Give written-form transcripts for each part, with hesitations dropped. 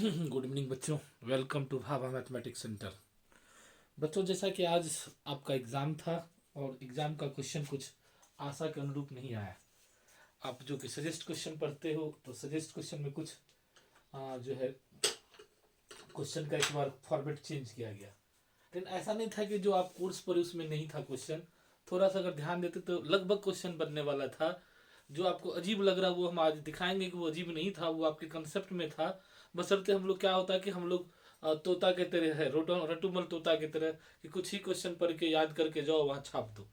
Good evening बच्चों। Welcome to Bhabha mathematics centre. बच्चों, जैसा कि आज आपका एग्ज़ाम था और एग्ज़ाम का क्वेश्चन कुछ आशा के अनुरूप नहीं आया। आप जो कि सजेस्ट क्वेश्चन पढ़ते हो तो सजेस्ट क्वेश्चन में कुछ जो है क्वेश्चन का एक बार फॉर्मेट चेंज किया गया। लेकिन ऐसा नहीं था कि जो आप कोर्स पर उसमें नहीं था क्वेश्चन। थोड़ा सा अगर ध्यान देते तो लगभग क्वेश्चन बनने वाला था। जो आपको अजीब लग रहा है वो हम आज दिखाएंगे कि वो अजीब नहीं था, वो आपके कंसेप्ट में था। बशर्ते हम लोग क्या होता है कि हम लोग तोता के तरह है, रटूमल तोता के तरह कि कुछ ही क्वेश्चन पढ़ के याद करके जाओ वहाँ छाप दो।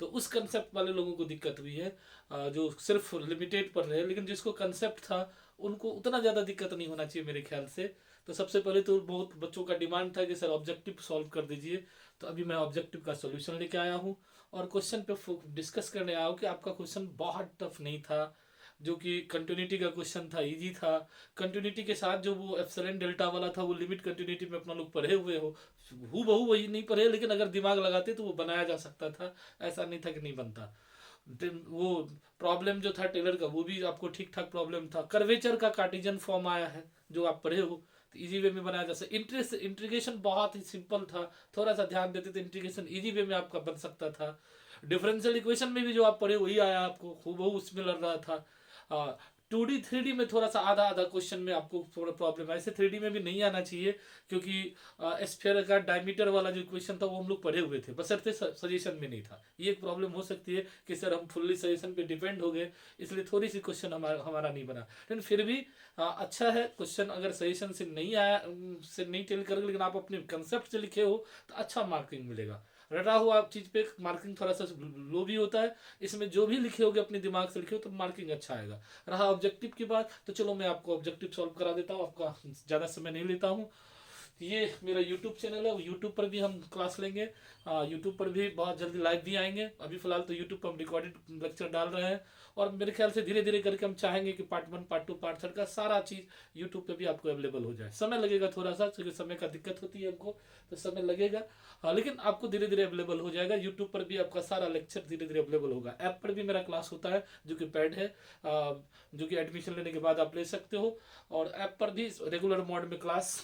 तो उस कंसेप्ट वाले लोगों को दिक्कत हुई है। जो सिर्फ लिमिटेड पढ़ रहे हैं, लेकिन जिसको कंसेप्ट था उनको उतना ज़्यादा दिक्कत नहीं होना चाहिए मेरे ख्याल से। तो सबसे पहले तो बहुत बच्चों का डिमांड था कि सर ऑब्जेक्टिव सॉल्व कर दीजिए। तो अभी मैं ऑब्जेक्टिव का सॉल्यूशन लेके आया हूँ और क्वेश्चन पे डिस्कस करने आया हूँ कि आपका क्वेश्चन बहुत टफ नहीं था। जो कि कंटिन्यूटी का क्वेश्चन था, इजी था। कंटिन्यूटी के साथ जो वो एप्सिलॉन डेल्टा वाला था वो लिमिट कंटिन्यूटी में अपना लोग पढ़े हुए हो। हु बहू वही नहीं पढ़े, लेकिन अगर दिमाग लगाते तो वो बनाया जा सकता था। ऐसा नहीं था कि नहीं बनता। वो प्रॉब्लम जो था टेलर का वो भी आपको ठीक ठाक प्रॉब्लम था। कर्वेचर का कार्टेशियन फॉर्म आया है जो आप पढ़े हो, तो इजी वे में बनाया जा सकता। इंटरेस्ट इंटीग्रेशन बहुत ही सिंपल था। थोड़ा सा ध्यान देते तो इंटीग्रेशन इजी वे में आपका बन सकता था। डिफरेंशियल इक्वेशन में भी जो आप पढ़े वही आया आपको, हूबहू उसमें लग रहा था। 2D 3D में थोड़ा सा आधा आधा क्वेश्चन में आपको थोड़ा प्रॉब्लम है। ऐसे 3D में भी नहीं आना चाहिए, क्योंकि स्फीयर का डायमीटर वाला जो क्वेश्चन था वो हम लोग पढ़े हुए थे, बशर्ते सजेशन में नहीं था। ये एक प्रॉब्लम हो सकती है कि सर हम फुल्ली सजेशन पे डिपेंड हो गए, इसलिए थोड़ी सी क्वेश्चन हमारा नहीं बना। लेकिन फिर भी अच्छा है क्वेश्चन। अगर सजेशन से नहीं आया, से नहीं टेल कर, लेकिन आप अपने कंसेप्ट से लिखे हो तो अच्छा मार्किंग मिलेगा। रटा हुआ चीज पे मार्किंग थोड़ा सा लो भी होता है। इसमें जो भी लिखे होगे अपने दिमाग से लिखे हो तो मार्किंग अच्छा आएगा। रहा ऑब्जेक्टिव की बात, तो चलो मैं आपको ऑब्जेक्टिव सॉल्व करा देता हूँ, आपका ज़्यादा समय नहीं लेता हूँ। ये मेरा यूट्यूब चैनल है, यूट्यूब पर भी हम क्लास लेंगे। यूट्यूब पर भी बहुत जल्दी लाइव भी आएंगे। अभी फिलहाल तो यूट्यूब पर हम रिकॉर्डेड लेक्चर डाल रहे हैं। और मेरे ख्याल से धीरे धीरे करके हम चाहेंगे कि पार्ट 1 पार्ट 2 पार्ट 3 का सारा चीज़ यूट्यूब पे भी आपको अवेलेबल हो जाए। समय लगेगा थोड़ा सा, क्योंकि समय का दिक्कत होती है हमको, तो समय लगेगा। लेकिन आपको धीरे धीरे अवेलेबल हो जाएगा। यूट्यूब पर भी आपका सारा लेक्चर धीरे धीरे अवेलेबल होगा। ऐप पर भी मेरा क्लास होता है जो कि पेड है, जो कि एडमिशन लेने के बाद आप ले सकते हो। और ऐप पर भी रेगुलर मोड में क्लास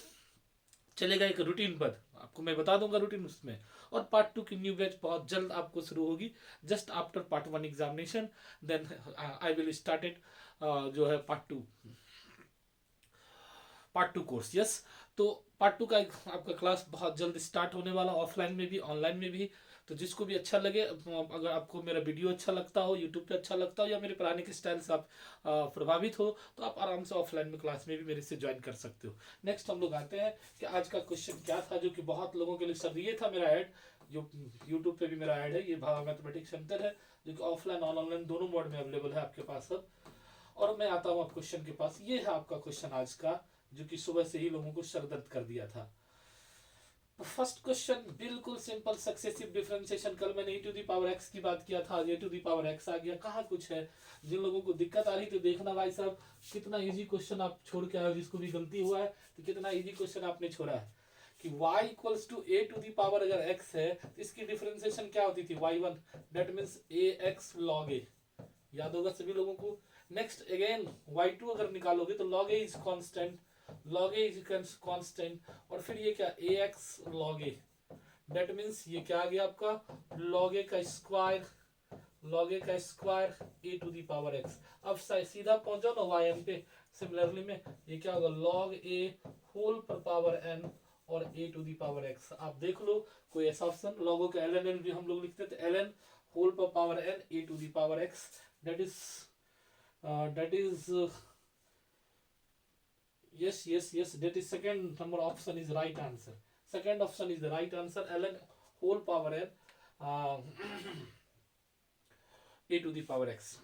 चलेगा, एक रूटीन पर आपको मैं बता दूंगा रूटीन उसमें। और पार्ट 2 की न्यू बैच बहुत जल्द आपको शुरू होगी, just after part 1 examination. Then I will started जो है पार्ट टू कोर्स। यस, तो पार्ट 2 का आपका क्लास बहुत जल्द स्टार्ट होने वाला, ऑफलाइन में भी ऑनलाइन में भी। तो जिसको भी अच्छा लगे, अगर आपको मेरा वीडियो अच्छा लगता हो, यूट्यूब पे अच्छा लगता हो, या मेरे पढ़ाने के स्टाइल से आप प्रभावित हो, तो आप आराम से ऑफलाइन में क्लास में भी मेरे से ज्वाइन कर सकते हो। नेक्स्ट हम लोग आते हैं कि आज का क्वेश्चन क्या था, जो कि बहुत लोगों के लिए सर ये था मेरा ऐड, जो यूट्यूब पे भी मेरा ऐड है। ये भाभा मैथमेटिक्स सेंटर है, जो कि ऑफलाइन और ऑनलाइन दोनों मोड में अवेलेबल है आपके पास अब। और मैं आता हूँ आप क्वेश्चन के पास। ये है आपका क्वेश्चन आज का, जो कि सुबह से ही लोगों को सर दर्द कर दिया था। फर्स्ट क्वेश्चन बिल्कुल सिंपल, सक्सेसिव डिफरेंशिएशन। कल मैंने e to the power x की बात किया था, आज e to the power x आ गया। कहाँ कुछ है? जिन लोगों को दिक्कत आ रही तो देखना भाई साहब, कितना इजी क्वेश्चन आप छोड़ के आए। जिसको भी गलती हुआ है तो कितना इजी क्वेश्चन आपने छोड़ा है कि y equals to a to the power अगर x है तो इसकी डिफरेंशिएशन क्या होती थी? y1, that means ax log a। याद होगा सभी लोगों को। नेक्स्ट अगेन y2 अगर निकालोगे तो log a is constant, log a is constant. और फिर ये क्या? ax log a, that means ये क्या आ गया आपका? log a का स्क्वायर, log a का square a to the power x। अब सीधा पहुंच जाओ ना yn पे। सिमिलरली में ये क्या होगा? log a होल पर पावर n और a to the power x। आप देख लो कोई ऐसा ऑप्शन। लॉगो का ln भी हम लोग लिखते थे, ln होल पर power n a to the power x। that is yes, that is second number option is right answer. Second option is the right answer, ln whole power n a to the power x।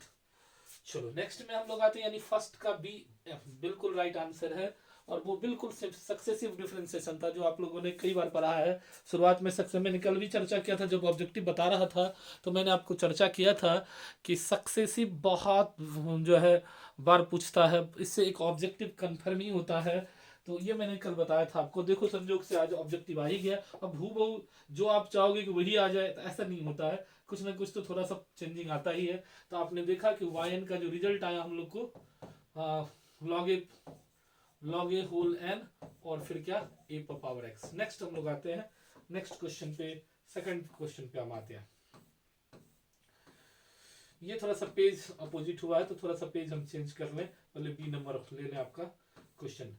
चलो next में हम लोग आते हैं, यानी first का B बिल्कुल right answer है। और वो बिल्कुल सक्सेसिव डिफरेंशिएशन था, जो आप लोगों ने कई बार पढ़ा है। शुरुआत में सक्सेस मैंने कल भी चर्चा किया था, जब ऑब्जेक्टिव बता रहा था तो मैंने आपको चर्चा किया था कि सक्सेसिव बहुत जो है बार पूछता है, इससे एक ऑब्जेक्टिव कंफर्म ही होता है। तो ये मैंने कल बताया था आपको। देखो संजोग से आज ऑब्जेक्टिव आ ही गया। अब हूबहू जो आप चाहोगे कि वही आ जाए तो ऐसा नहीं होता है, कुछ ना कुछ तो थोड़ा सा चेंजिंग आता ही है। तो आपने देखा कि वाई एन का जो रिजल्ट आया हम लोग को, log a log a whole n और फिर क्या a पर पावर x। नेक्स्ट हम लोग आते हैं नेक्स्ट क्वेश्चन पे, सेकंड क्वेश्चन पे हम आते हैं। ये थोड़ा सा पेज अपोजिट हुआ है तो थोड़ा सा पेज हम चेंज कर लें, पहले बी नंबर ले लें आपका क्वेश्चन।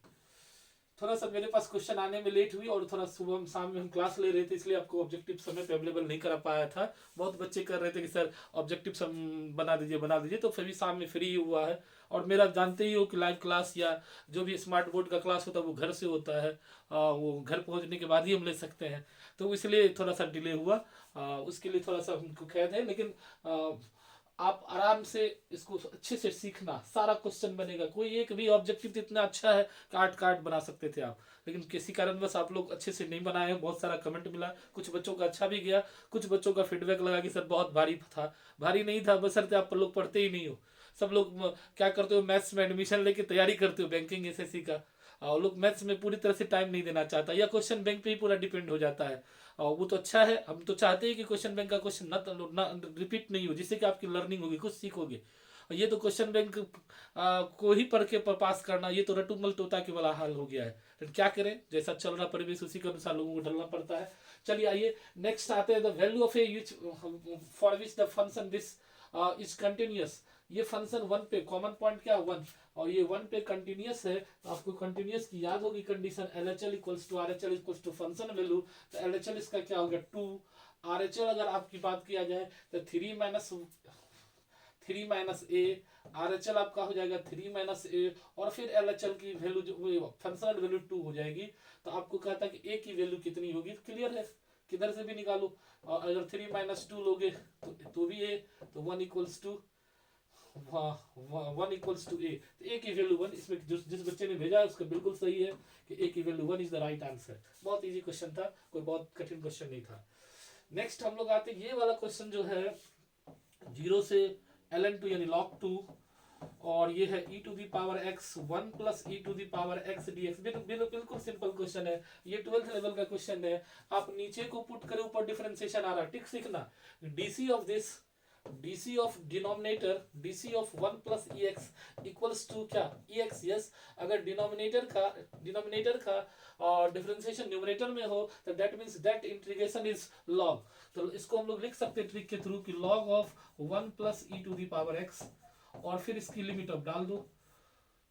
थोड़ा सा मेरे पास क्वेश्चन आने में लेट हुई और थोड़ा सुबह शाम में हम क्लास ले रहे थे, इसलिए आपको ऑब्जेक्टिव समय पे अवेलेबल नहीं करा पाया था। बहुत बच्चे कर रहे थे कि सर ऑब्जेक्टिव बना दीजिए, तो फिर भी शाम में फ्री हुआ है। और मेरा जानते ही हो कि लाइव क्लास या जो भी स्मार्ट बोर्ड का क्लास होता है वो घर से होता है, वो घर पहुंचने के बाद ही हम ले सकते हैं, तो इसलिए थोड़ा सा डिले हुआ। उसके लिए थोड़ा सा हमको खेद है, लेकिन आप आराम से इसको अच्छे से सीखना, सारा क्वेश्चन बनेगा। कोई एक भी ऑब्जेक्टिव तो इतना अच्छा है काट काट बना सकते थे आप, लेकिन किसी कारण बस आप लोग अच्छे से नहीं बनाए हैं। बहुत सारा कमेंट मिला, कुछ बच्चों का अच्छा भी गया, कुछ बच्चों का फीडबैक लगा कि सर बहुत भारी था। भारी नहीं था, बशर्ते आप लोग पढ़ते ही नहीं हो। सब लोग क्या करते हो, मैथ्स में एडमिशन लेके तैयारी करते हो बैंकिंग एसएससी का, और लोग मैथ्स में पूरी तरह से टाइम नहीं देना चाहता, या क्वेश्चन बैंक पे ही पूरा डिपेंड हो जाता है। और वो तो अच्छा है, हम तो चाहते हैं कि क्वेश्चन बैंक का क्वेश्चन ना रिपीट नहीं हो, जिससे कि आपकी लर्निंग होगी, कुछ सीखोगे। ये तो क्वेश्चन बैंक को ही पढ़ के पास करना, ये तो रटुमल तोता के वाला हाल हो गया है। तो क्या करें, जैसा चल रहा परिवेश उसी के अनुसार लोगों को ढलना पड़ता है। चलिए आइए नेक्स्ट आते हैं, the value of A for which the function this is continuous. ये फंक्शन वन पे कॉमन पॉइंट क्या वन, और ये वन पे कंटिन्यूअस है, तो आपको कंटिन्यूअस की याद होगी condition, L H L equals to R H L equals to function value. तो एल एच एल इसका क्या हो गया 2, आर एच एल अगर आपकी बात किया जाए तो 3 minus A, are H L आपका हो जाएगा 3 माइनस ए, और फिर एल एच एल की वैल्यू जो फंक्शनल वैल्यू 2 हो जाएगी। तो आपको कहता है कि ए की वैल्यू कितनी होगी, क्लियर है, किधर से भी निकालो। और अगर 3 माइनस 2 लोगे तो भी ए, तो 1 इक्वल्स टू 1 इक्वल्स टू ए, तो ए की वैल्यू 1। इसमें जिस बच्चे ने भेजा है उसका बिल्कुल सही है कि ए की value 1 is the right answer. बहुत इजी क्वेश्चन था, कोई बहुत कठिन क्वेश्चन नहीं था। नेक्स्ट हम लोग आते हैं, ये वाला क्वेश्चन जो है 0 से ln 2 यानी log 2, और ये है e to the power x 1 plus e to the power x dx। बिल्कुल सिंपल क्वेश्चन है, ये 12th लेवल का क्वेश्चन है। आप नीचे को पुट करें, ऊपर डिफरेंशिएशन आ रहा है, टिक सीखना। dc of this, dc of denominator, dc of 1 plus ex equals to क्या ex। यस, अगर डिनोमिनेटर का और डिफरेंशिएशन न्यूमरेटर में हो तो that means that integration is log। तो इसको हम लोग लिख सकते हैं ट्रिक के थ्रू कि log of 1 plus e to the power x, और फिर इसकी लिमिट अब डाल दो।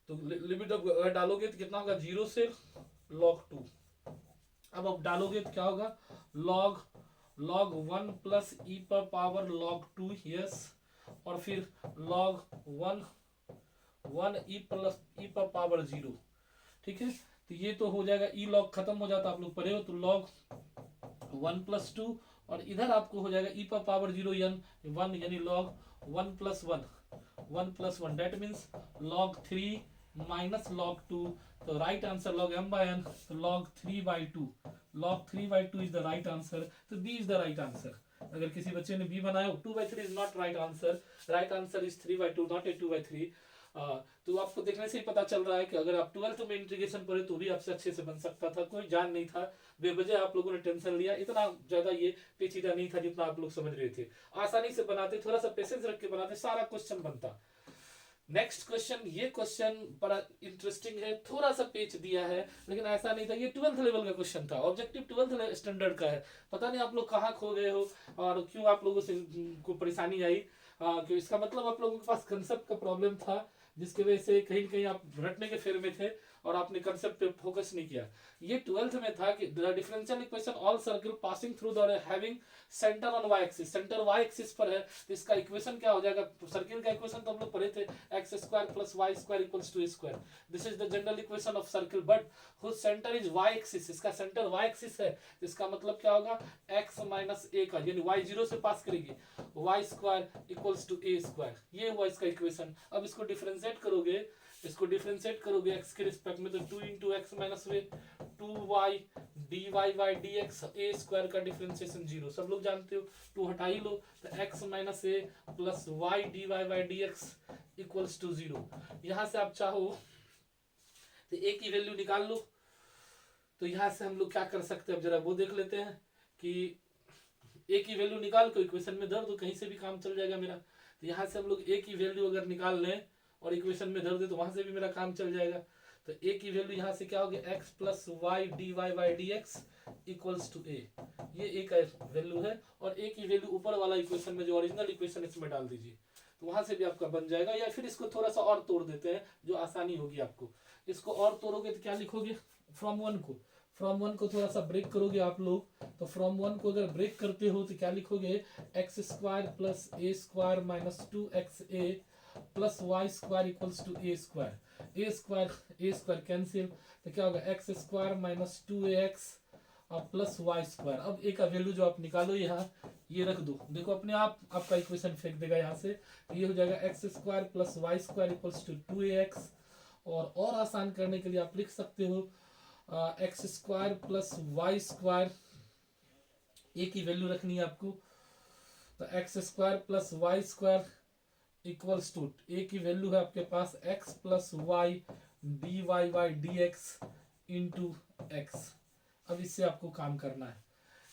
तो लिमिट अब डालोगे तो कितना होगा, 0 से log 2। अब डालोगे तो क्या होगा, log 1 प्लस ई पर पावर log 2, यस, और फिर log 1 ई प्लस ई पर पावर 0। ठीक है, तो ये तो हो जाएगा, ई log खत्म हो जाता, आप लोग पढ़े हो, तो log 1 प्लस 2, और इधर आपको हो जाएगा ई पर पावर 0 1 यानी log 1 plus 1 that means log 3 minus log 2। तो right answer log m by n, तो log 3/2, log 3/2 is the right answer. तो b is the right answer. अगर किसी बच्चे ने b बनाया, 2/3 is not right answer, right answer is 3/2 not a 2/3। तो आपको देखने से ही पता चल रहा है कि अगर आप 12th में इंटीग्रेशन पढ़े तो भी आपसे अच्छे से बन सकता था, कोई जान नहीं था, बेवजह आप लोगों ने टेंशन लिया, इतना ज्यादा ये पेचीदा नहीं था जितना आप लोग समझ रहे थे। आसानी से बनाते, थोड़ा सा पेशेंस रख के बनाते, सारा क्वेश्चन बनता। नेक्स्ट क्वेश्चन, ये क्वेश्चन बड़ा इंटरेस्टिंग है, थोड़ा सा पेच दिया है लेकिन ऐसा नहीं था, ये 12th लेवल का क्वेश्चन था, ऑब्जेक्टिव 12th स्टैंडर्ड का है। पता नहीं आप लोग कहाँ खो गए हो और क्यों आप लोगों से को परेशानी आई, कि इसका मतलब आप लोगों के पास कंसेप्ट का प्रॉब्लम था, जिसकी वजह से कहीं कहीं आप रटने के फेर में थे और आपने कंसेप्ट पे फोकस नहीं किया। ये 12th में था कि the differential equation all circle passing through the having centre on y axis, centre y axis पर है, तो इसका इक्वेशन क्या हो जाएगा, सर्किल का इक्वेशन तो हम लोग पढ़े थे, x square plus y square equals to a square. This is the general equation of circle but whose centre is y axis, इसका सेंटर वाई एक्सिस है, तो इसका मतलब क्या होगा, एक्स माइनस ए का, यानी वाई 0 से पास करेगी, y square equals to a square, ये हुआ इसका इक्वेशन। अब इसको डिफरेंशिएट करोगे, एक्स के रिस्पेक्ट में, तो 2 into x minus way 2y dy by d x, A square का डिफरेंशिएशन 0, सब लोग जानते हो, 2 हटा ही लो, तो x minus a plus y d y by d x equals to 0। यहां से आप चाहो तो a की वैल्यू निकाल लो, तो यहां से हम लोग क्या कर सकते हैं, अब जरा वो देख लेते हैं कि a की वैल्यू निकाल को इक्वेशन में धर दो, कहीं से भी काम चल जाएगा मेरा। तो यहां से हम लोग a की वैल्यू अगर निकाल लें और इक्वेशन में धर दे तो वहां से भी मेरा काम चल जाएगा। तो ए की वैल्यू यहाँ से क्या होगी, x plus y d y by d x equals to a, ये ए का वैल्यू है। और ए की वैल्यू ऊपर वाला इक्वेशन में जो ओरिजिनल इक्वेशन इसमें डाल दीजिए, तो वहां से भी आपका बन जाएगा। या फिर इसको थोड़ा सा और तोड़ देते हैं जो आसानी होगी आपको। इसको और तोड़ोगे तो क्या लिखोगे, फ्रॉम वन को थोड़ा सा ब्रेक करोगे आप लोग, तो फ्रॉम वन को अगर ब्रेक करते हो तो क्या लिखोगे, x square plus a square minus 2xa plus y square equals to a square cancel, तो क्या होगा, एक्स स्क्वायर माइनस 2ax और प्लस वाई स्क्वायर। अब ए का वैल्यू जो आप निकालो यहाँ, ये रख दो, देखो अपने आप आपका इक्वेशन फेंक देगा यहाँ से, तो ये हो जाएगा x square plus y square equals to 2ax। और आसान करने के लिए आप लिख सकते हो x square plus y square, a की वैल्यू रखनी है आपको, तो x square plus y square equals to, a की वैल्यू है आपके पास x plus y d y by d x into x. अब इससे आपको काम करना है,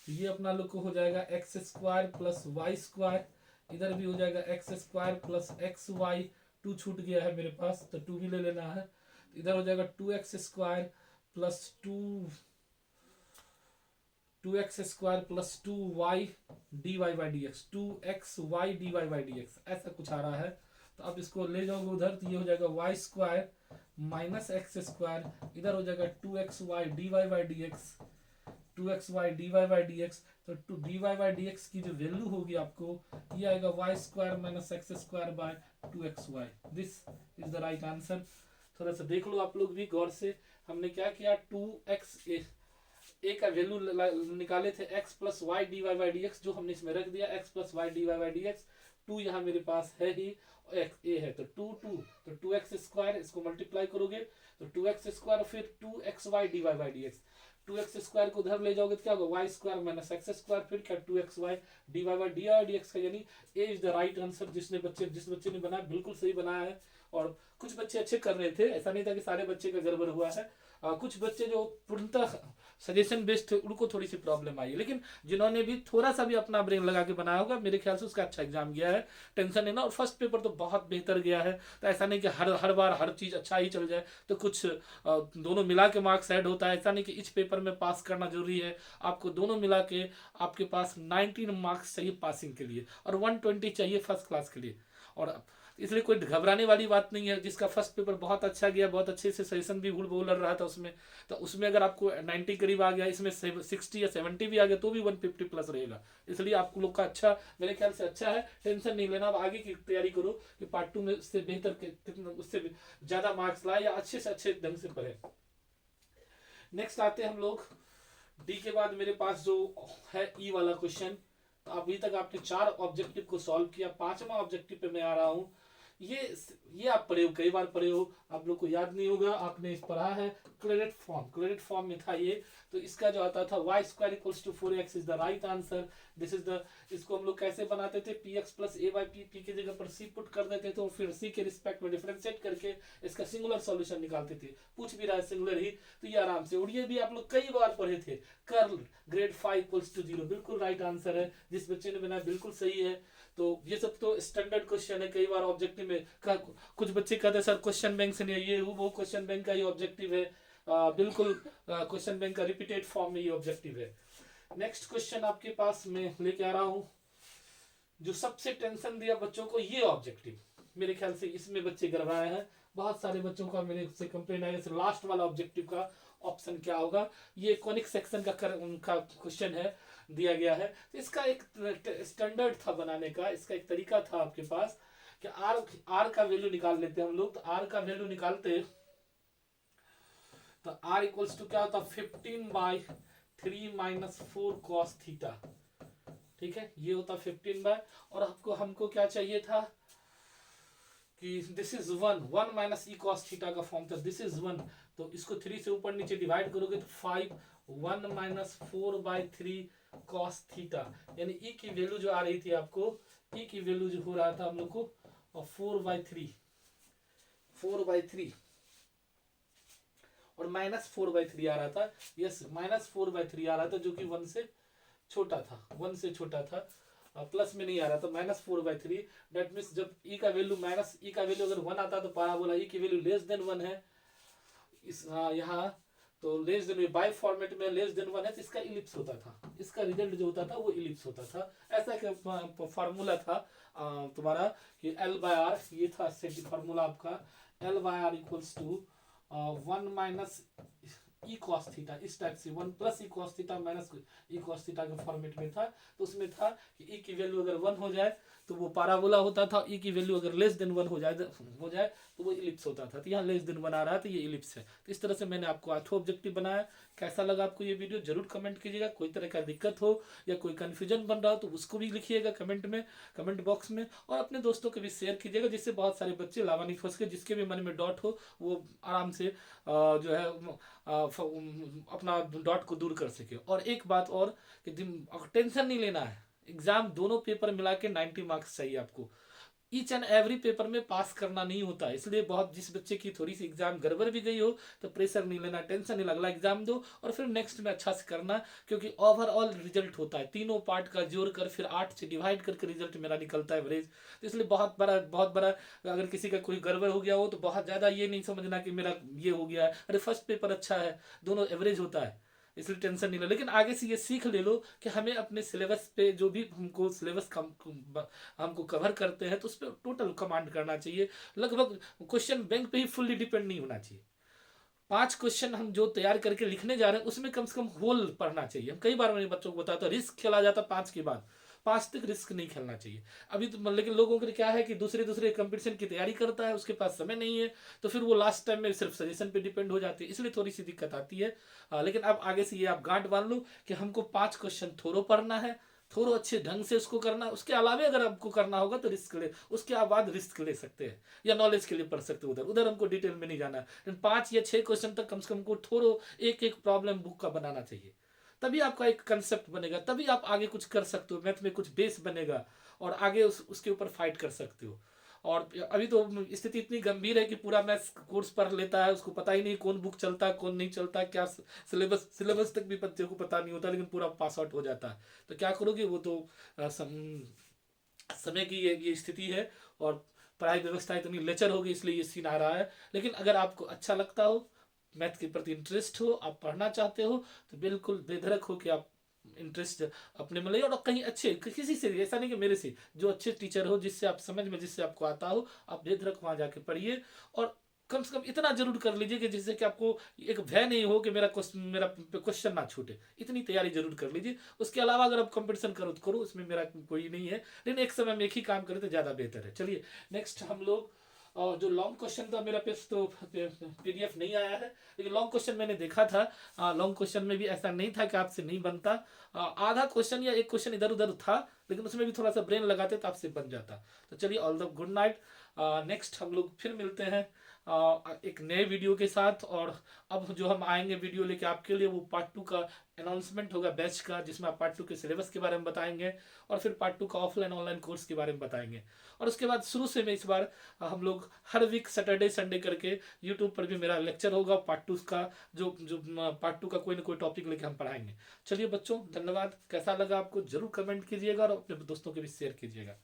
तो ये अपना लोग को हो जाएगा x square plus y square, इधर भी हो जाएगा x square plus x y, 2 छूट गया है मेरे पास तो 2 भी ले लेना है, तो इधर हो जाएगा 2x square plus 2x square plus 2y d y by d x, 2xy d y by d x, ऐसा कुछ आ रहा है। तो अब इसको ले जाओगे उधर, तो ये हो जाएगा y square minus x square, इधर हो जाएगा 2xy d y by d x, 2xy d y by d x. तो d y by d x की जो वैल्यू होगी आपको, ये आएगा y square minus x square by 2xy। This is the right answer. थोड़ा सा देख लो आप लोग भी गौर से, हमने क्या किया, 2x ए का वैल्यू निकाले थे x plus y d y by d x, जो हमने इसमें रख दिया x plus y d y by d x. 2 यहाँ मेरे पास है ही, x ए है तो 2 तो 2x स्क्वायर, इसको मल्टीप्लाई करोगे तो 2x स्क्वायर फिर 2xy d y by d x, 2x square को उधर ले जाओगे तो क्या होगा, y square minus x square फिर क्या 2xy d y by d x का, यानी a is the right answer. जिस बच्चे ने बनाया बिल्कुल सही बनाया है। और कुछ बच्चे अच्छे कर रहे थे, ऐसा नहीं था कि सारे बच्चे का गड़बड़ हुआ है। कुछ बच्चे जो पूर्णतः सजेशन बेस्ड थे उनको थोड़ी सी प्रॉब्लम आई है, लेकिन जिन्होंने भी थोड़ा सा भी अपना ब्रेन लगा के बनाया होगा, मेरे ख्याल से उसका अच्छा एग्जाम गया है, टेंशन नहीं ना। और फर्स्ट पेपर तो बहुत बेहतर गया है, तो ऐसा नहीं कि हर बार हर चीज़ अच्छा ही चल जाए, तो कुछ दोनों मिला के मार्क्स ऐड होता है। ऐसा नहीं कि इस पेपर में पास करना जरूरी है, आपको दोनों मिला के आपके पास 19 मार्क्स चाहिए पासिंग के लिए और 120 चाहिए फर्स्ट क्लास के लिए। और इसलिए कोई घबराने वाली बात नहीं है। जिसका फर्स्ट पेपर बहुत अच्छा गया, बहुत अच्छे से सेशन भी बोल रहा था उसमें, तो उसमें अगर आपको 90 करीब आ गया, इसमें 60 या 70 भी आ गया तो भी 150 प्लस रहेगा। इसलिए आप लोग का अच्छा, मेरे ख्याल से अच्छा है, टेंशन नहीं लेना। अब आगे की तैयारी करो कि पार्ट 2 में उससे बेहतर, उससे ज़्यादा मार्क्स लाए या अच्छे से अच्छे ढंग से पढ़े। नेक्स्ट आते हैं हम लोग डी के बाद मेरे पास जो है ई वाला क्वेश्चन। तो अभी तक आपने 4 ऑब्जेक्टिव को सॉल्व किया, 5वां ऑब्जेक्टिव पे मैं आ रहा हूँ। ये आप पढ़े हो, कई बार पढ़े हो, आप लोग को याद नहीं होगा, आपने पढ़ा है क्रेडिट फॉर्म में था ये। तो इसका जो आता था y square equals to 4x is the right answer. This is the, इसको हम लोग कैसे बनाते थे, px plus a by p की जगह पर c पुट कर देते थे, तो फिर c के रिस्पेक्ट में डिफरेंशिएट करके इसका सिंगुलर सॉल्यूशन निकालते थे। पूछ भी रहा है सिंगुलर ही, तो ये आराम से। और ये भी आप लोग कई बार पढ़े थे, कर्ल ग्रेड 5 इक्वल्स टू 0, बिल्कुल राइट आंसर है। जिस बच्चे ने बनाया बिल्कुल सही है। तो ये सब तो स्टैंडर्ड क्वेश्चन है, कई बार ऑब्जेक्टिव में कुछ बच्चे कहते हैं सर क्वेश्चन बैंक से नहीं है, ये वो क्वेश्चन बैंक का ही ऑब्जेक्टिव है। बिल्कुल क्वेश्चन बैंक का रिपीटेड फॉर्म में ये ऑब्जेक्टिव है। नेक्स्ट क्वेश्चन आपके पास मैं लेके आ रहा हूं, जो सबसे टेंशन दिया बच्चों को, ये ऑब्जेक्टिव। मेरे ख्याल से इसमें बच्चे गड़बड़ाए हैं, बहुत सारे बच्चों का मेरे से कंप्लेन आया। लास्ट वाला ऑब्जेक्टिव का ऑप्शन क्या होगा, ये कॉनिक सेक्शन का उनका क्वेश्चन है, दिया गया है। तो इसका एक स्टैंडर्ड था बनाने का, इसका एक तरीका था आपके पास कि आर का वैल्यू निकाल लेते हैं हम लोग। तो आर का वैल्यू निकालते तो आर इक्वल्स टू क्या होता, 15/3 माइनस 4 कॉस थीटा। ठीक है, ये होता 15 और हमको क्या चाहिए था कि this is 1 minus e cos theta का फॉर्म था, दिस इज 1। तो इसको 3 से ऊपर नीचे डिवाइड करोगे तो 5, 1 माइनस 4/3 कॉस थीटा, यानी ई की वैल्यू जो आ रही थी आपको, ई की वैल्यू जो हो रहा था हम लोग को 4/3 और माइनस 4/3 आ रहा था। यस, माइनस 4/3 आ रहा था, जो कि 1 से छोटा था, प्लस में नहीं आ रहा था, माइनस 4/3। डेट मीन्स जब ई का वैल्यू अगर 1 आता तो पाराबोला ई की वैल्यू लेस देन 1 है, इस यहाँ तो लेस देन बाय फॉर्मेट में लेस देन 1 है तो इसका इलिप्स होता था, इसका रिजल्ट जो होता था वो इलिप्स होता था। ऐसा क्या फार्मूला था तुम्हारा कि एल बाय आर, ये था फार्मूला आपका l by r equals to 1 minus e cos theta, इस टाइप से 1 plus e cos theta minus e cos theta के फॉर्मेट में था। तो उसमें था कि ई की वैल्यू अगर 1 हो जाए तो वो पाराबोला होता था, ई की वैल्यू अगर लेस देन 1 हो जाए तो वो इलिप्स होता था। तो यहाँ लेस देन 1 आ रहा है तो ये इलिप्स है। तो इस तरह से मैंने आपको आठों ऑब्जेक्टिव बनाया। कैसा लगा आपको ये वीडियो जरूर कमेंट कीजिएगा। कोई तरह का दिक्कत हो या कोई कंफ्यूजन बन रहा हो तो उसको भी लिखिएगा कमेंट में, कमेंट बॉक्स में, और अपने दोस्तों को भी शेयर कीजिएगा जिससे बहुत सारे बच्चे लाभान्वित हो सके। जिसके भी मन में डाउट हो वो आराम से जो है अपना डॉट को दूर कर सके। और एक बात और कि टेंशन नहीं लेना है, एग्जाम दोनों पेपर मिला के 90 मार्क्स चाहिए आपको। ईच एंड एवरी पेपर में पास करना नहीं होता, इसलिए बहुत जिस बच्चे की थोड़ी सी एग्जाम गड़बड़ भी गई हो तो प्रेशर नहीं लेना, टेंशन नहीं, अगला एग्जाम दो और फिर नेक्स्ट में अच्छा से करना। क्योंकि ओवरऑल रिजल्ट होता है, तीनों पार्ट का जोड़ कर फिर 8 से डिवाइड करके रिजल्ट मेरा निकलता है एवरेज। तो इसलिए बहुत बड़ा अगर किसी का कोई गड़बड़ हो गया हो तो बहुत ज़्यादा ये नहीं समझना कि मेरा ये हो गया है, अरे फर्स्ट पेपर अच्छा है, दोनों एवरेज होता है, इसलिए टेंशन नहीं लो। लेकिन आगे से ये सीख ले लो कि हमें अपने सिलेबस पे जो भी हमको सिलेबस हमको कवर करते हैं तो उस पर टोटल कमांड करना चाहिए। लगभग क्वेश्चन बैंक पे ही फुल्ली डिपेंड नहीं होना चाहिए। 5 क्वेश्चन हम जो तैयार करके लिखने जा रहे हैं उसमें कम से कम होल पढ़ना चाहिए। हम कई बार मैंने बच्चों को बताया था रिस्क खेला जाता 5 के बाद, 5 तक रिस्क नहीं खेलना चाहिए। अभी तो लेकिन लोगों को क्या है कि दूसरे दूसरे कंपटीशन की तैयारी करता है, उसके पास समय नहीं है, तो फिर वो लास्ट टाइम में सिर्फ सजेशन पे डिपेंड हो जाती है, इसलिए थोड़ी सी दिक्कत आती है। लेकिन अब आगे से ये आप गांठ बांध लो कि हमको 5 क्वेश्चन थोरो पढ़ना है, थोड़ा अच्छे ढंग से उसको करना। उसके अलावा अगर आपको करना होगा तो रिस्क ले, उसके बाद रिस्क ले सकते हैं या नॉलेज के लिए पढ़ सकते हो, उधर उधर हमको डिटेल में नहीं जाना। लेकिन 5 या 6 क्वेश्चन तक कम से कम को थोड़ा एक एक प्रॉब्लम बुक का बनाना चाहिए, तभी आपका एक कंसेप्ट बनेगा, तभी आप आगे कुछ कर सकते हो, मैथ में कुछ बेस बनेगा और आगे उसके ऊपर फाइट कर सकते हो। और अभी तो स्थिति इतनी गंभीर है कि पूरा मैथ्स कोर्स पढ़ लेता है, उसको पता ही नहीं कौन बुक चलता है कौन नहीं चलता, क्या सिलेबस तक भी बच्चे को पता नहीं होता, लेकिन पूरा पास आउट हो जाता है। तो क्या करोगे, वो तो समय की ये स्थिति है और पढ़ाई व्यवस्था इतनी लेचर होगी, इसलिए ये सीन आ रहा है। लेकिन अगर आपको अच्छा लगता हो, मैथ के प्रति इंटरेस्ट हो, आप पढ़ना चाहते हो, तो बिल्कुल बेधड़क हो कि आप इंटरेस्ट अपने में ले और कहीं अच्छे किसी से, ऐसा नहीं कि मेरे से, जो अच्छे टीचर हो जिससे आप समझ में, जिससे आपको आता हो, आप बेधड़क वहां जाके पढ़िए। और कम से कम इतना जरूर कर लीजिए कि जिससे कि आपको एक भय नहीं हो कि मेरा क्वेश्चन ना छूटे, इतनी तैयारी जरूर कर लीजिए। उसके अलावा अगर आप कंपटीशन करो तो करो, उसमें मेरा कोई नहीं है, लेकिन एक समय में एक ही काम करें तो ज़्यादा बेहतर है। चलिए नेक्स्ट हम लोग, और जो लॉन्ग क्वेश्चन था मेरा पे तो पीडीएफ नहीं आया है, लेकिन लॉन्ग क्वेश्चन मैंने देखा था। लॉन्ग क्वेश्चन में भी ऐसा नहीं था कि आपसे नहीं बनता, आधा क्वेश्चन या एक क्वेश्चन इधर उधर था, लेकिन उसमें भी थोड़ा सा ब्रेन लगाते तो आपसे बन जाता। तो चलिए all the good night. Next हम लोग फिर मिलते हैं एक नए वीडियो के साथ। और अब जो हम आएंगे वीडियो लेके आपके लिए, वो पार्ट 2 का अनाउंसमेंट होगा बैच का, जिसमें आप पार्ट 2 के सिलेबस के बारे में बताएंगे और फिर पार्ट 2 का ऑफलाइन ऑनलाइन कोर्स के बारे में बताएंगे। और उसके बाद शुरू से मैं इस बार हम लोग हर वीक सैटरडे संडे करके यूट्यूब पर भी मेरा लेक्चर होगा पार्ट 2 का, जो जो पार्ट 2 का कोई ना कोई टॉपिक लेके हम पढ़ाएंगे। चलिए बच्चों, धन्यवाद। कैसा लगा आपको जरूर कमेंट कीजिएगा और अपने दोस्तों के भी शेयर कीजिएगा।